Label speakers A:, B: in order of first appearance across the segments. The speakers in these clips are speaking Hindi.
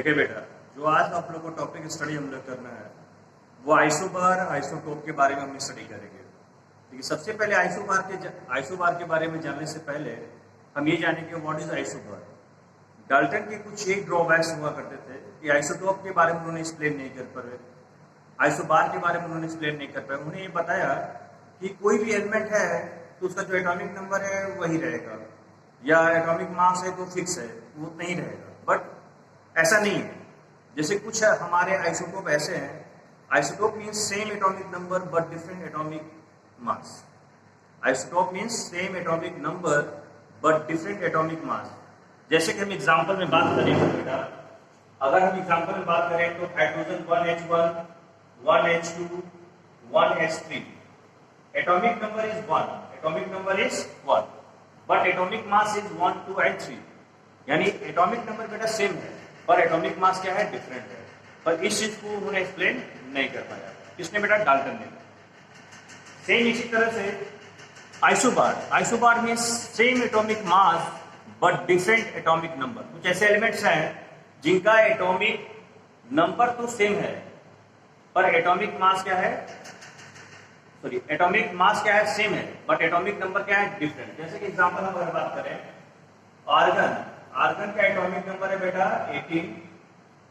A: देखिए बेटा, जो आज आप लोग को टॉपिक स्टडी हम लोग करना है वो आइसोबार आइसोटोप के बारे में हम स्टडी करेंगे। लेकिन सबसे पहले आइसोबार के बारे में जानने से पहले हम ये जानेंगे व्हाट इज आइसोबार। डाल्टन के कुछ एक ड्रॉबैक्स हुआ करते थे कि आइसोटोप के बारे में उन्होंने एक्सप्लेन नहीं कर पाए, आइसोबार के बारे में उन्होंने एक्सप्लेन नहीं कर पाए। उन्हें ये बताया कि कोई भी एलिमेंट है तो उसका जो एटॉमिक नंबर है वही रहेगा, या एटॉमिक मास है तो फिक्स है, वो नहीं रहेगा। बट ऐसा नहीं है। जैसे कुछ हमारे आइसोटोप ऐसे हैं, isotope means same atomic number but different atomic mass. Isotope means same atomic number but different atomic mass. जैसे कि हम एग्जांपल में बात करेंगे बेटा, अगर हम एग्जांपल में बात करें तो hydrogen 1H1 1H2 1H3, atomic number is 1, atomic number is 1 but atomic mass is 1 2 and 3। यानी एटॉमिक नंबर बेटा सेम है पर एटॉमिक मास क्या है, डिफरेंट है। पर इस चीज को उन्होंने एक्सप्लेन नहीं कर पाया। किसने बेटा, डाल्टन ने। सेम इसी तरह से isobar means same atomic mass but different atomic number. कुछ ऐसे एलिमेंट्स हैं जिनका एटॉमिक नंबर तो सेम है पर एटॉमिक मास क्या है, एटॉमिक मास क्या है, सेम है बट एटॉमिक नंबर क्या है, डिफरेंट। जैसे कि एग्जांपल हम अगर बात करें, आर्गन का एटॉमिक नंबर है बेटा 18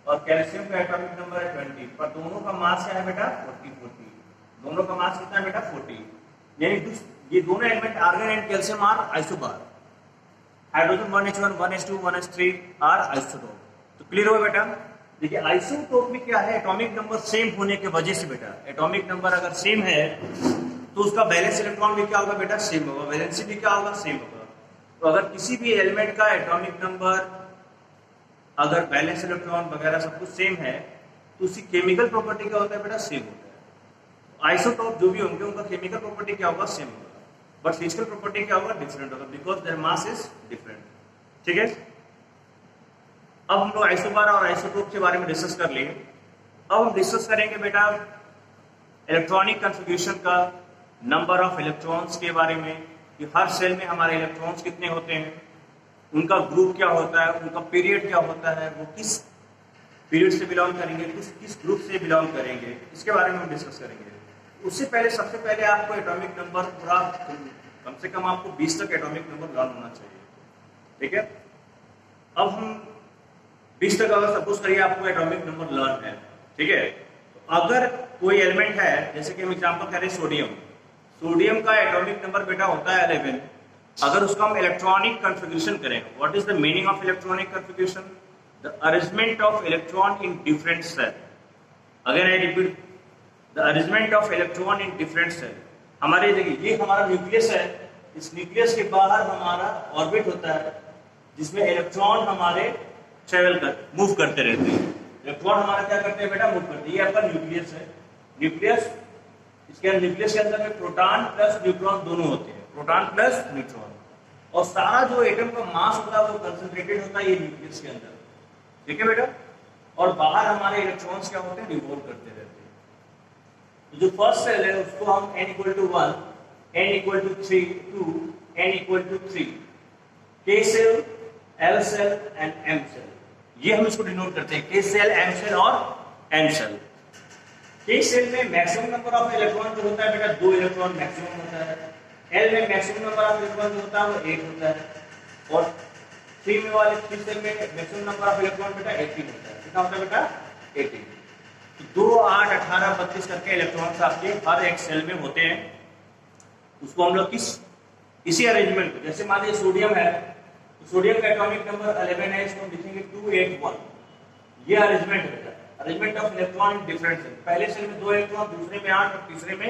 A: और कैल्शियम का एटॉमिक नंबर है 20, पर दोनों का मास क्या है बेटा 40। दोनों का मास कितना है बेटा 40। यानी ये दोनों element argon and calcium are isobar. Hydrogen 1H1 1H2 1H3 are isotope. तो क्लियर हो बेटा। देखिए आइसोटोप में क्या है, एटॉमिक नंबर सेम होने की वजह से बेटा, एटॉमिक नंबर अगर सेम है तो उसका बैलेंस इलेक्ट्रॉन भी क्या होगा बेटा, सेम होगा, वैलेंसी भी क्या होगा, सेम होगा। तो अगर किसी भी एलिमेंट का एटॉमिक नंबर, अगर बैलेंस इलेक्ट्रॉन वगैरह सब कुछ सेम है तो उसकी केमिकल प्रॉपर्टी क्या होता है बेटा, सेम होता है। आइसोटोप जो भी होंगे उनका केमिकल प्रॉपर्टी क्या होगा, सेम होगा, बट फिजिकल प्रॉपर्टी क्या होगा, डिफरेंट होगा, because their mass is different. ठीक है। अब हम लोग आइसोबार और आइसोटोप के बारे में डिस्कस कर लिए। अब हम डिस्कस करेंगे बेटा इलेक्ट्रॉनिक कॉन्फ़िगरेशन का, नंबर ऑफ इलेक्ट्रॉन्स के बारे में, कि हर सेल में हमारे इलेक्ट्रॉन्स कितने होते हैं, उनका ग्रुप क्या होता है, उनका पीरियड क्या होता है, वो किस पीरियड से बिलोंग करेंगे, किस ग्रुप से बिलोंग करेंगे, इसके बारे में हम डिस्कस करेंगे। उससे पहले सबसे पहले आपको एटॉमिक नंबर पूरा कम से कम आपको 20 तक एटॉमिक नंबर लर्न होना चाहिए। ठीक है। अब हम 20 तक अगर सपोज करिए आपको एटॉमिक नंबर लर्न है, ठीक है, तो अगर कोई एलिमेंट है, जैसे कि हम एग्जांपल करें सोडियम का एटॉमिक नंबर बेटा होता है 11। अगर उसका हम इलेक्ट्रॉनिक कॉन्फ़िगरेशन करें, what is the meaning of electronic configuration, the arrangement of electron in different shell. Again I repeat, the arrangement of electron in different shell. हमारे देखिए ये हमारा न्यूक्लियस है, इस न्यूक्लियस के बाहर हमारा ऑर्बिट होता है जिसमें इलेक्ट्रॉन हमारे मूव करते रहते हैं। इलेक्ट्रॉन हमारा क्या करते हैं बेटा, मूव करते हैं। ये आपका न्यूक्लियस है, न्यूक्लियस, इसके न्यूक्लियस के अंदर में प्रोटॉन प्लस न्यूट्रॉन दोनों होते हैं, प्रोटॉन प्लस न्यूट्रॉन। और सारा जो एटम का मास होता है वो कंसंट्रेटेड होता है ये न्यूक्लियस के अंदर। ठीक है बेटा। और बाहर हमारे इलेक्ट्रॉन्स क्या होते हैं, रिवॉल्व करते रहते हैं। जो फर्स्ट सेल है उसको हम n = 1, n = 3, 2, n = 3, k shell, l shell and m shell, ये हम इसको डिनोट करते हैं, k सेल, m सेल और n सेल। k सेल में मैक्सिमम नंबर ऑफ इलेक्ट्रॉन जो होता है बेटा 2 इलेक्ट्रॉन मैक्सिमम होता है। l में मैक्सिमम नंबर ऑफ इलेक्ट्रॉन जो होता है वो 8 होता है। और 3 में वाले 3 सेल में मैक्सिमम नंबर ऑफ इलेक्ट्रॉन बेटा 18 होता है। कितना होता है बेटा, 18। तो 2 8 18 32 करके इलेक्ट्रॉन्स आपके हर एक सेल में होते हैं। उसको हम लोग इसी अरेंजमेंट को, जैसे मान लीजिए सोडियम है तो सोडियम का एटॉमिक नंबर 11 है, इसको हम लिखेंगे 281। ये अरेंजमेंट है बेटा, arrangement of electron in different shell. पहले सेल में 2 इलेक्ट्रॉन, दूसरे में 8 और तीसरे में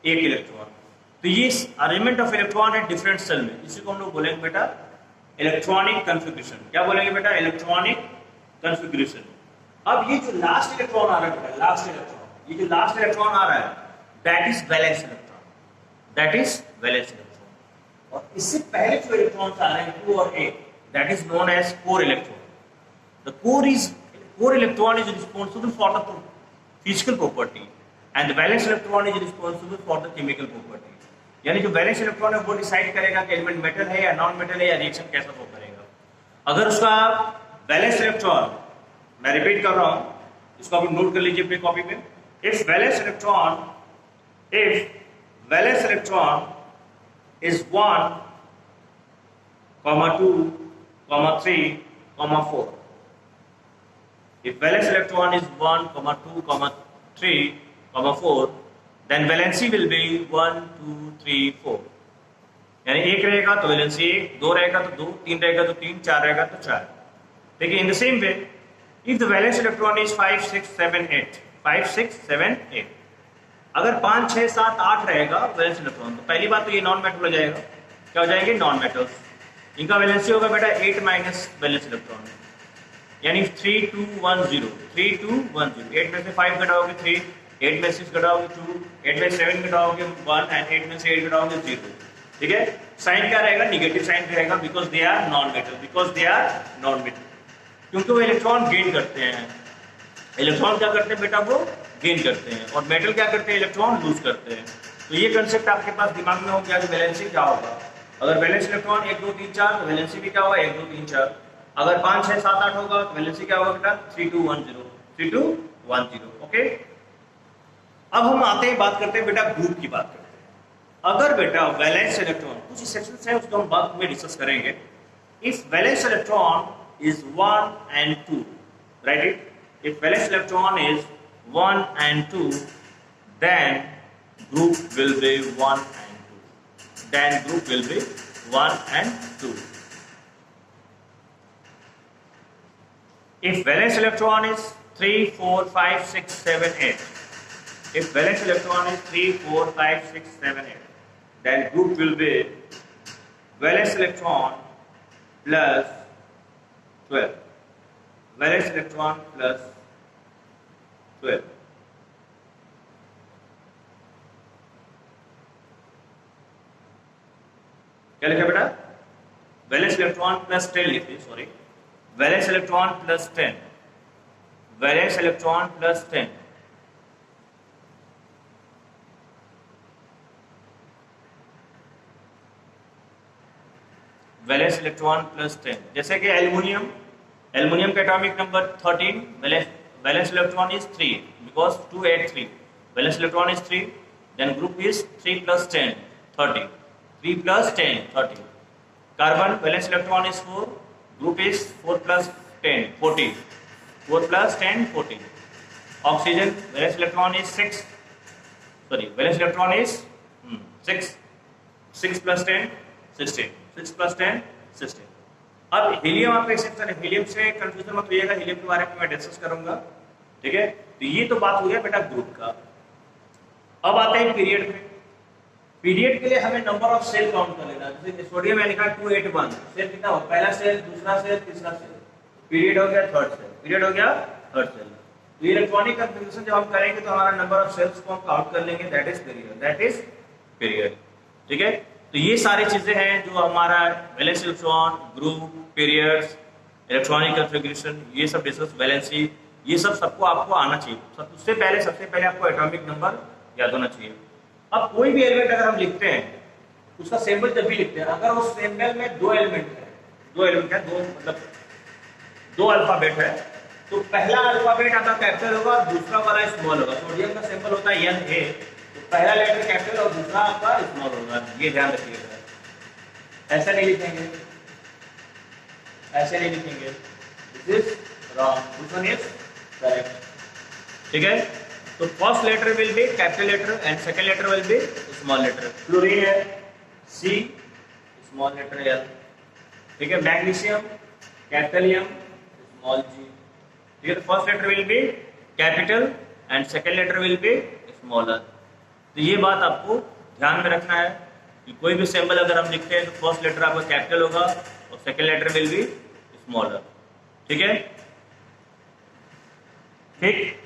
A: 1 इलेक्ट्रॉन। तो ये अरेंजमेंट ऑफ इलेक्ट्रॉन है डिफरेंट सेल में, इसी को हम लोग बोलेंगे बेटा इलेक्ट्रॉनिक कॉन्फ़िगरेशन। क्या बोलेंगे बेटा, इलेक्ट्रॉनिक कॉन्फ़िगरेशन। अब ये जो लास्ट इलेक्ट्रॉन आ रहा है बेटा, लास्ट इलेक्ट्रॉन, ये जो लास्ट इलेक्ट्रॉन आ रहा है that is valence electron, that is valence electron. और इससे पहले जो इलेक्ट्रॉन्स आ रहे हैं 2 और 8, that is known as core electron. The core electron is responsible for the physical property and the valence electron is responsible for the chemical property। यानी जो वैलेंस इलेक्ट्रॉन है वो डिसाइड करेगा कि एलिमेंट मेटल है या नॉन मेटल है या रिएक्शन कैसा वो करेगा। अगर उसका वैलेंस इलेक्ट्रॉन मैं रिपीट कर रहा हूं, इसको आप नोट कर लीजिए अपनी कॉपी पे। If valence electron is 1, 2, 3, 4. If valence electron is 1, 2, 3, 4, then valency will be 1, 2, 3, 4. यानी एक रहेगा तो वैलेंसी 1, 2 रहेगा तो 2, 3 रहेगा तो 3, 4 रहेगा तो 4. देखिए in the same way if the valence electron is 5, 6, 7, 8, 5, 6, 7, 8, अगर 5, 6, 7, 8 रहेगा वैलेंस इलेक्ट्रॉन, तो पहली बात तो ये नॉन मेटल हो जाएगा। क्या हो जाएंगे? Non metals. इनका वैलेंसी होगा बेटा 8 माइनस वैलेंस इलेक्ट्रॉन, यानी 3, 2, 1, 0, 3, 2, 1, 0। 8 में से 5 घटाओगे 3, 8 में 6 घटाओगे 2, 8 में 7 घटाओगे 1 एंड 8 में से 8 घटाओगे 0। ठीक है, साइन क्या रहेगा? निगेटिव साइन रहेगा, because they are non metal, क्योंकि वो इलेक्ट्रॉन गेन करते हैं। इलेक्ट्रॉन क्या करते हैं बेटा? वो गेन करते हैं, और मेटल क्या करते हैं? इलेक्ट्रॉन लूज करते हैं। तो ये कंसेप्ट आपके पास दिमाग में हो गया कि वैलेंसी क्या होगा। अगर वैलेंस इलेक्ट्रॉन 1, 2, 3, 4 तो वैलेंसी भी क्या होगा? 1, 2, 3, 4। अगर 5, 6, 7, 8 होगा तो वैलेंसी क्या होगा बेटा? 3, 2, 1, 0, 3, 2, 1, 0। ओके, अब हम आते हैं, बात करते हैं बेटा ग्रुप की बात करते हैं। अगर बेटा वैलेंस इलेक्ट्रॉन, कुछ सेक्शन है उसको हम बाद में डिस्कस करेंगे। If valence electron is 1 and 2, write it. If valence electron is 1 and 2, then group will be 1 and 2. Then group will be 1 and 2. If valence electron is 3, 4, 5, 6, 7, 8. If valence electron is 3, 4, 5, 6, 7, 8, then group will be valence electron plus 12. Valence electron plus 12. क्या लिखा बेटा? वैलेंस इलेक्ट्रॉन प्लस 10 लिखिए, sorry, valence electron plus 10, valence electron plus 10, valence electron plus 10। जैसे कि एल्युमिनियम का atomic number 13, valence electron is 3 because 2, 8, 3, valence electron is 3, then group is 3 plus 10, 30, 3 plus 10, 30। Carbon valence electron is 4, group is 4 plus 10, 14, 4 plus 10, 14। Oxygen valence electron is 6, sorry, valence electron is 6, 6 plus 10, 16, 6 plus 10, 16। अब हीलियम आपका एक्सेप्शन है, हीलियम से कंफ्यूजन मत होइएगा, हीलियम के बारे में मैं डिस्कस करूंगा। ठीक है, तो ये तो बात हो गया बेटा ग्रुप का। अब आते हैं पीरियड पे। पीरियड के लिए हमें नंबर ऑफ सेल काउंट कर लेना। जैसे सोडियम में लिखा 281, सेल कितना हो? पहला सेल, दूसरा सेल, तीसरा सेल, पीरियड हो गया थर्ड सेल, पीरियड हो गया थर्ड सेल। तो इलेक्ट्रॉनिक कंफिगरेशन जब हम करेंगे तो हमारा नंबर ऑफ सेल्स को हम काउंट कर लेंगे, दैट इज पीरियड। ठीक है, तो ये सारी चीजें हैं जो हमारा valence electron, group, periods, electronic configuration, ये सब डिस्कस, वैलेंसी, ये सब सबको आपको आना चाहिए। सबसे पहले आपको एटॉमिक नंबर याद होना चाहिए। अब कोई भी एलिमेंट अगर हम लिखते हैं, उसका सिंबल जब भी लिखते हैं, अगर उस सिंबल में दो एलिमेंट है, मतलब दो अल्फाबेट है, तो पहला अल्फाबेट आपका कैपिटल होगा, दूसरा वाला स्मॉल होगा। सोडियम का सिंबल होता है Na, तो पहला लेटर कैपिटल और दूसरा आपका स्मॉल होगा, ये ध्यान रखिएगा। ऐसा नहीं लिखेंगे, this is wrong, this one is correct. ठीक है, तो first letter will be capital letter and second letter will be small letter. Fluorine है C, स्मॉल लेटर L। ठीक है, magnesium capital M, small G। ठीक है, तो first letter will be capital and second letter will be smaller. तो ये बात आपको ध्यान में रखना है कि कोई भी सिंबल अगर हम लिखते हैं तो फर्स्ट लेटर आपका कैपिटल होगा और second letter will be smaller. ठीक है, ठीक।